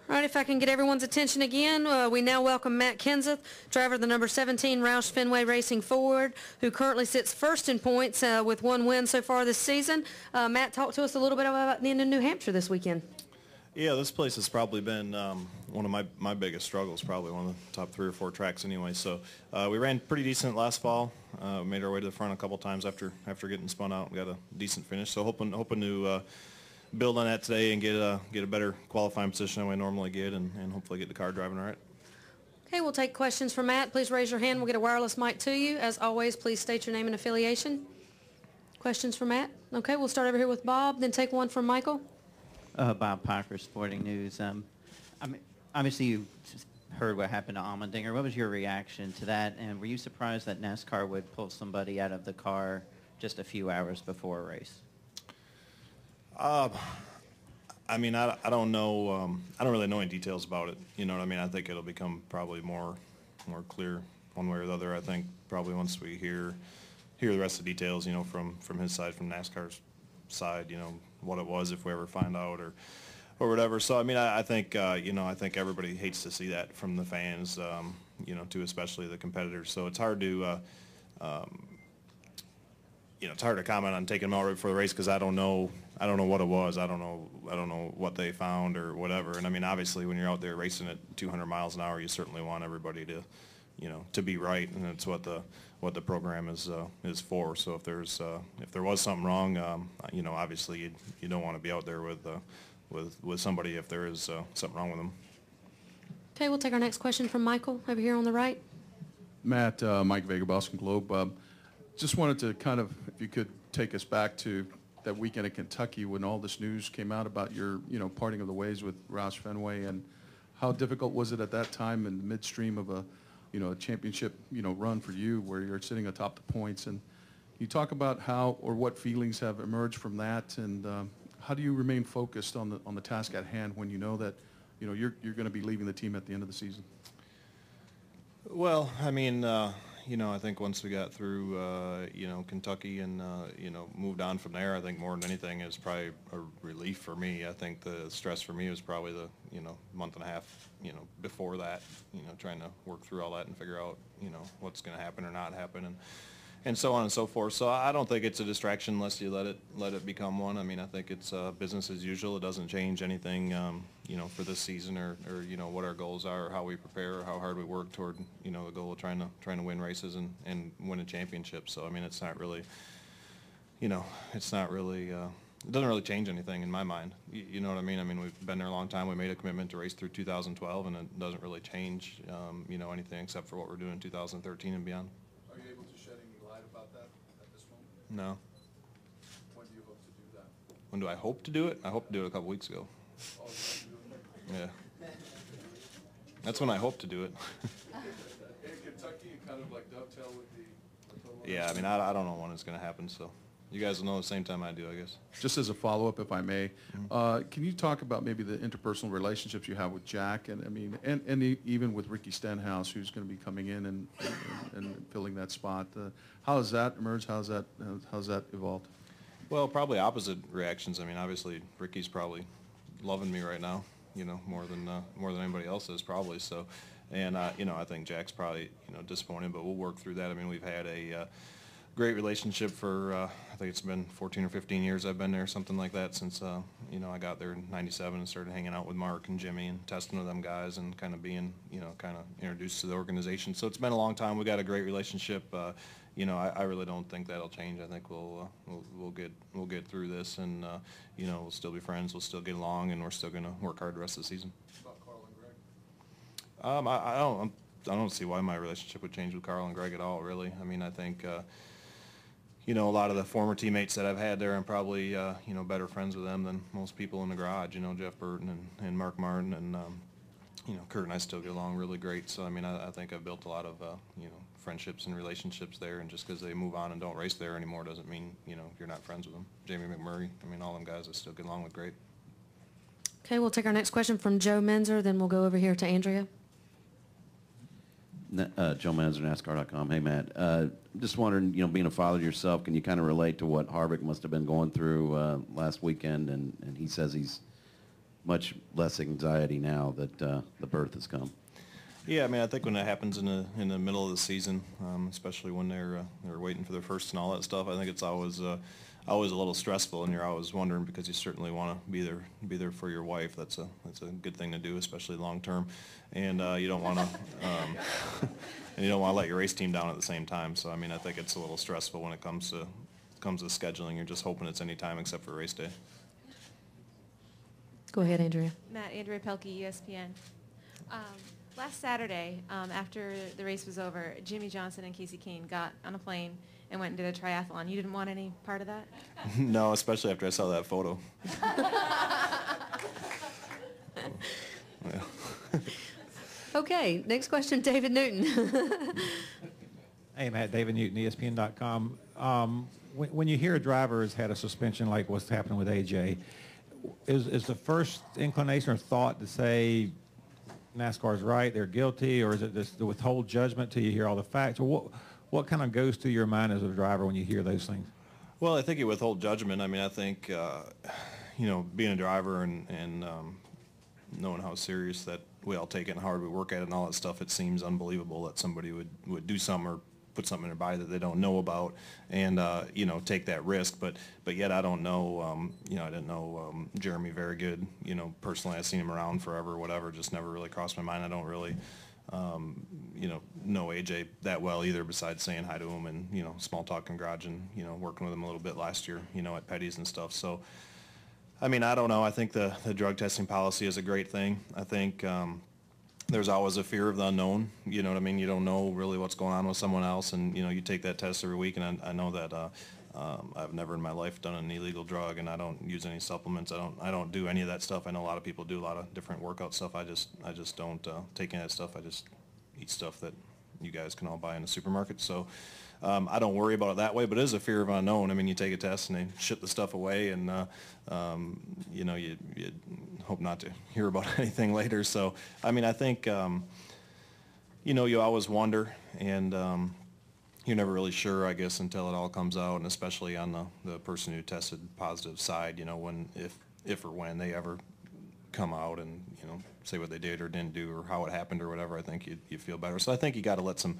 All right, if I can get everyone's attention again, we now welcome Matt Kenseth, driver of the number 17 Roush Fenway Racing Ford, who currently sits first in points with 1 win so far this season. Matt, talk to us a little bit about the end of New Hampshire this weekend. Yeah, this place has probably been one of my biggest struggles, probably one of the top 3 or 4 tracks anyway. So we ran pretty decent last fall, made our way to the front a couple times after getting spun out. We got a decent finish, so hoping to build on that today and get a better qualifying position than we normally get, and hopefully get the car driving all right. Okay, we'll take questions from Matt. Please raise your hand. We'll get a wireless mic to you. As always, please state your name and affiliation. Questions for Matt? Okay, we'll start over here with Bob, then take one from Michael. Bob Piper, Sporting News. I mean, obviously you just heard what happened to Allmendinger. What was your reaction to that, and were you surprised that NASCAR would pull somebody out of the car just a few hours before a race? I mean, I don't know. I don't really know any details about it. You know what I mean? I think it'll become probably more clear one way or the other. I think probably once we hear the rest of the details, you know, from his side, from NASCAR's side, you know, what it was, if we ever find out or whatever. So I mean, I think you know, I think everybody hates to see that from the fans, you know, too, especially the competitors. So it's hard to you know, it's hard to comment on taking them out right before the race because I don't know what it was. I don't know what they found or whatever. And I mean, obviously, when you're out there racing at 200 miles an hour, you certainly want everybody to, you know, to be right, and that's what the program is for. So if there was something wrong, you know, obviously you don't want to be out there with somebody if there is something wrong with them. Okay, we'll take our next question from Michael over here on the right. Matt, Mike Vega, Boston Globe. Just wanted to kind of, if you could take us back to that weekend in Kentucky when all this news came out about your, you know, parting of the ways with Roush Fenway, and how difficult was it at that time in the midstream of a, you know, a championship, you know, run for you where you're sitting atop the points, and you talk about how or what feelings have emerged from that, and how do you remain focused on the task at hand when you know that, you know, you're going to be leaving the team at the end of the season? Well, I mean, you know, I think once we got through, you know, Kentucky and, you know, moved on from there, I think more than anything is probably a relief for me. I think the stress for me was probably the, you know, month and a half, you know, before that, you know, trying to work through all that and figure out, you know, what's going to happen or not happen, and so on and so forth. So I don't think it's a distraction unless you let it become one. I mean, I think it's business as usual. It doesn't change anything, you know, for this season or you know, what our goals are or how we prepare or how hard we work toward, you know, the goal of trying to win races and win a championship. So I mean, it's not really, you know, it's not really, it doesn't really change anything in my mind. You know what I mean? I mean, we've been there a long time. We made a commitment to race through 2012, and it doesn't really change, you know, anything except for what we're doing in 2013 and beyond. Are you able to shed any light about that at this moment? No. When do you hope to do that? When do I hope to do it? I hope to do it a couple weeks ago. Oh, Yeah. That's when I hope to do it. in Kentucky, you kind of like dovetail with the total. Yeah, I mean, I don't know when it's going to happen, so you guys will know the same time I do, I guess. Just as a follow-up, if I may, can you talk about maybe the interpersonal relationships you have with Jack, and I mean, and even with Ricky Stenhouse, who's going to be coming in and filling that spot? How has that emerged? How's that evolved? Well, probably opposite reactions. I mean, obviously, Ricky's probably loving me right now, you know, more than anybody else is probably. So, and you know, I think Jack's probably, you know, disappointed, but we'll work through that. I mean, we've had a great relationship for I think it's been 14 or 15 years I've been there, something like that, since you know, I got there in '97 and started hanging out with Mark and Jimmy and testing with them guys and kind of being, you know, kind of introduced to the organization. So it's been a long time. We got a great relationship. You know, I really don't think that'll change. I think we'll get through this, and you know, we'll still be friends. We'll still get along, and we're still going to work hard the rest of the season. About Carl and Greg? I don't see why my relationship would change with Carl and Greg at all, really. I mean, I think you know, a lot of the former teammates that I've had there, I'm probably you know, better friends with them than most people in the garage. You know, Jeff Burton and Mark Martin, and you know, Kurt and I still get along really great. So I mean, I think I've built a lot of you know, friendships and relationships there, and just because they move on and don't race there anymore doesn't mean, you know, you're not friends with them. Jamie McMurray, I mean, all them guys I still get along with great. Okay, we'll take our next question from Joe Menzer, then we'll go over here to Andrea. Joe Manzer, NASCAR.com. Hey, Matt. Just wondering, you know, being a father yourself, can you kind of relate to what Harvick must have been going through last weekend? And he says he's much less anxiety now that the berth has come. Yeah, I mean, I think when it happens in the middle of the season, especially when they're waiting for their first and all that stuff, I think it's always a little stressful, and you're always wondering because you certainly want to be there for your wife. That's a good thing to do, especially long term, and you don't want to and you don't want to let your race team down at the same time. So I mean, I think it's a little stressful when it comes to scheduling. You're just hoping it's any time except for race day. Go ahead, Andrea. Andrea Pelkey, ESPN. Last Saturday, after the race was over, Jimmy Johnson and Casey Keene got on a plane and went and did a triathlon. You didn't want any part of that? No, especially after I saw that photo. Yeah. Okay, next question, David Newton. Hey, Matt, David Newton, ESPN.com. When you hear a driver has had a suspension like what's happening with AJ, is the first inclination or thought to say NASCAR's right, they're guilty, or is it just to withhold judgment till you hear all the facts? Or what kind of goes through your mind as a driver when you hear those things? Well, I think you withhold judgment. I mean, I think, being a driver and knowing how serious that we all take it and how hard we work at it and all that stuff, it seems unbelievable that somebody would do something or put something in their body that they don't know about and, take that risk. But yet I don't know, I didn't know Jeremy very good, personally. I've seen him around forever, whatever, just never really crossed my mind. I don't really, know AJ that well either, besides saying hi to him and, small talk in garage and, working with him a little bit last year, at Petty's and stuff. So, I mean, I don't know. I think the drug testing policy is a great thing. I think there's always a fear of the unknown. You know what I mean? You don't know really what's going on with someone else, and, you take that test every week, and I know that I've never in my life done an illegal drug, and I don't use any supplements. I don't do any of that stuff. I know a lot of people do a lot of different workout stuff. I just don't take any of that stuff. I just eat stuff that you guys can all buy in the supermarket. So I don't worry about it that way, but it is a fear of unknown. I mean, you take a test and they ship the stuff away, and you hope not to hear about anything later. So I mean, I think you always wonder, and you're never really sure, I guess, until it all comes out, and especially on the person who tested positive side, when if or when they ever come out and say what they did or didn't do or how it happened or whatever. I think you feel better. So I think you got to let some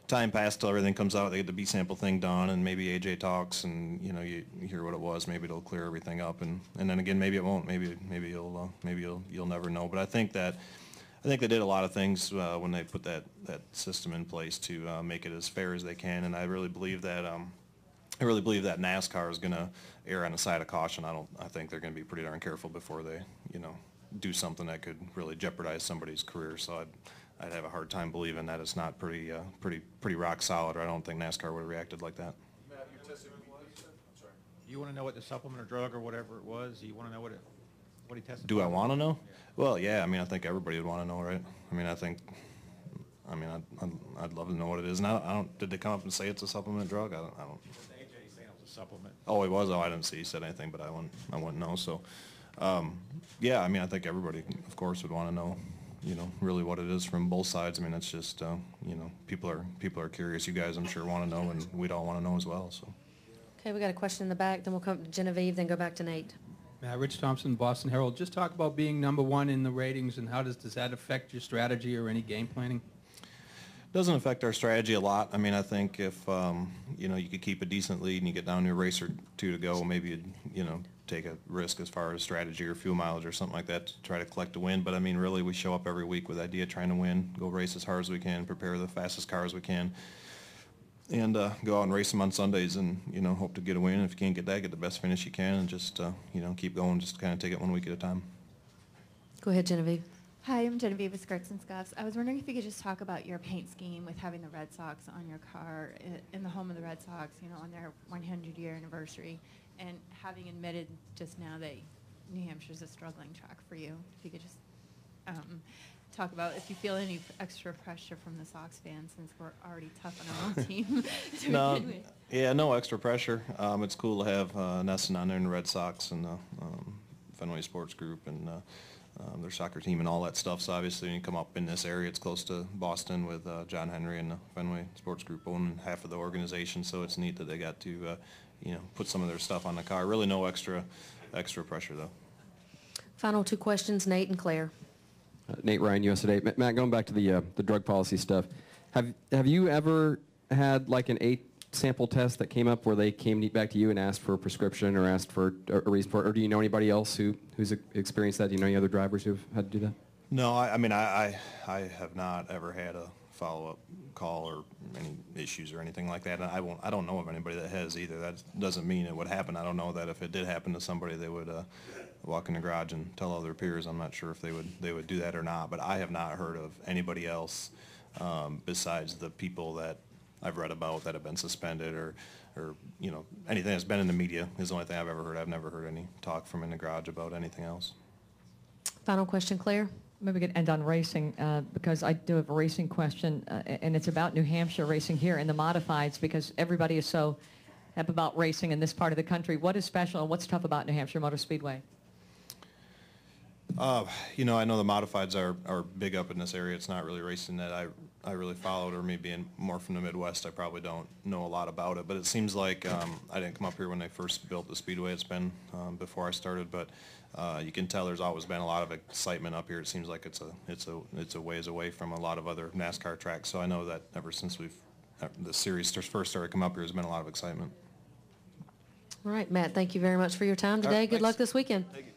time pass till everything comes out. They get the B sample thing done, and maybe AJ talks, and you hear what it was. Maybe it'll clear everything up, and then again, maybe it won't. Maybe you'll never know. But I think they did a lot of things when they put that system in place to make it as fair as they can, and I really believe that NASCAR is going to err on the side of caution. I think they're going to be pretty darn careful before they do something that could really jeopardize somebody's career. So I'd have a hard time believing that it's not pretty rock solid, or I don't think NASCAR would have reacted like that. Matt, you tested You want to know what the supplement or drug or whatever it was? You want to know what he tested? Do I want to know? Yeah. Well, yeah. I mean, I think everybody would want to know, right? I mean, I'd love to know what it is. And I don't. Did they come up and say it's a supplement drug? I don't. AJ saying it was a supplement. Oh, he was. Oh, I didn't see he said anything, but I wouldn't know. So, yeah. I mean, I think everybody, of course, would want to know. Really what it is from both sides. I mean, it's just, people are curious. You guys, I'm sure, want to know, and we'd all want to know as well. So. Okay, we got a question in the back. Then we'll come to Genevieve. Then go back to Nate. Rich Thompson, Boston Herald. Just talk about being number one in the ratings, and how does that affect your strategy or any game planning? Doesn't affect our strategy a lot. I mean, I think if you could keep a decent lead and you get down to a race or two to go, maybe you'd take a risk as far as strategy or fuel mileage or something like that to try to collect a win. But I mean, really, we show up every week with the idea trying to win, go race as hard as we can, prepare the fastest cars we can, and go out and race them on Sundays, and hope to get a win. If you can't get that, get the best finish you can, and just keep going, just kind of take it 1 week at a time. Go ahead, Genevieve. Hi, I'm Genevieve with Skirts and Scuffs. I was wondering if you could just talk about your paint scheme with having the Red Sox on your car in the home of the Red Sox, on their 100-year anniversary, and having admitted just now that New Hampshire's a struggling track for you. If you could just talk about if you feel any extra pressure from the Sox fans, since we're already tough on our own team. No extra pressure. It's cool to have Nesson on there in the Red Sox and Fenway Sports Group and their soccer team and all that stuff. So obviously when you come up in this area, it's close to Boston with John Henry and the Fenway Sports Group own half of the organization. So it's neat that they got to put some of their stuff on the car. Really no extra pressure though. Final two questions, Nate and Claire. Nate Ryan, USA Today. Matt, going back to the drug policy stuff, have you ever had like an 8 sample test that came up where they came back to you and asked for a prescription or asked for a reason for it, or do you know anybody else who's experienced that? Do you know any other drivers who've had to do that? No, I mean, I have not ever had a follow-up call or any issues or anything like that, and I don't know of anybody that has either. That doesn't mean it would happen. I don't know that if it did happen to somebody, they would walk in the garage and tell other peers. I'm not sure if they would do that or not, but I have not heard of anybody else besides the people that I've read about that have been suspended or you know, anything that's been in the media is the only thing I've ever heard. I've never heard any talk from in the garage about anything else. Final question, Claire. Maybe we could end on racing because I do have a racing question, and it's about New Hampshire racing here in the modifieds because everybody is so hep about racing in this part of the country. What is special and what's tough about New Hampshire Motor Speedway? You know, I know the modifieds are big up in this area. It's not really racing that I really followed, or me being more from the Midwest, I probably don't know a lot about it. But it seems like I didn't come up here when they first built the Speedway. It's been before I started, but you can tell there's always been a lot of excitement up here. It seems like it's a ways away from a lot of other NASCAR tracks. So I know that ever since the series first started to come up here, there's been a lot of excitement. All right, Matt, thank you very much for your time today. All right, Good luck thanks. this weekend. Thank you.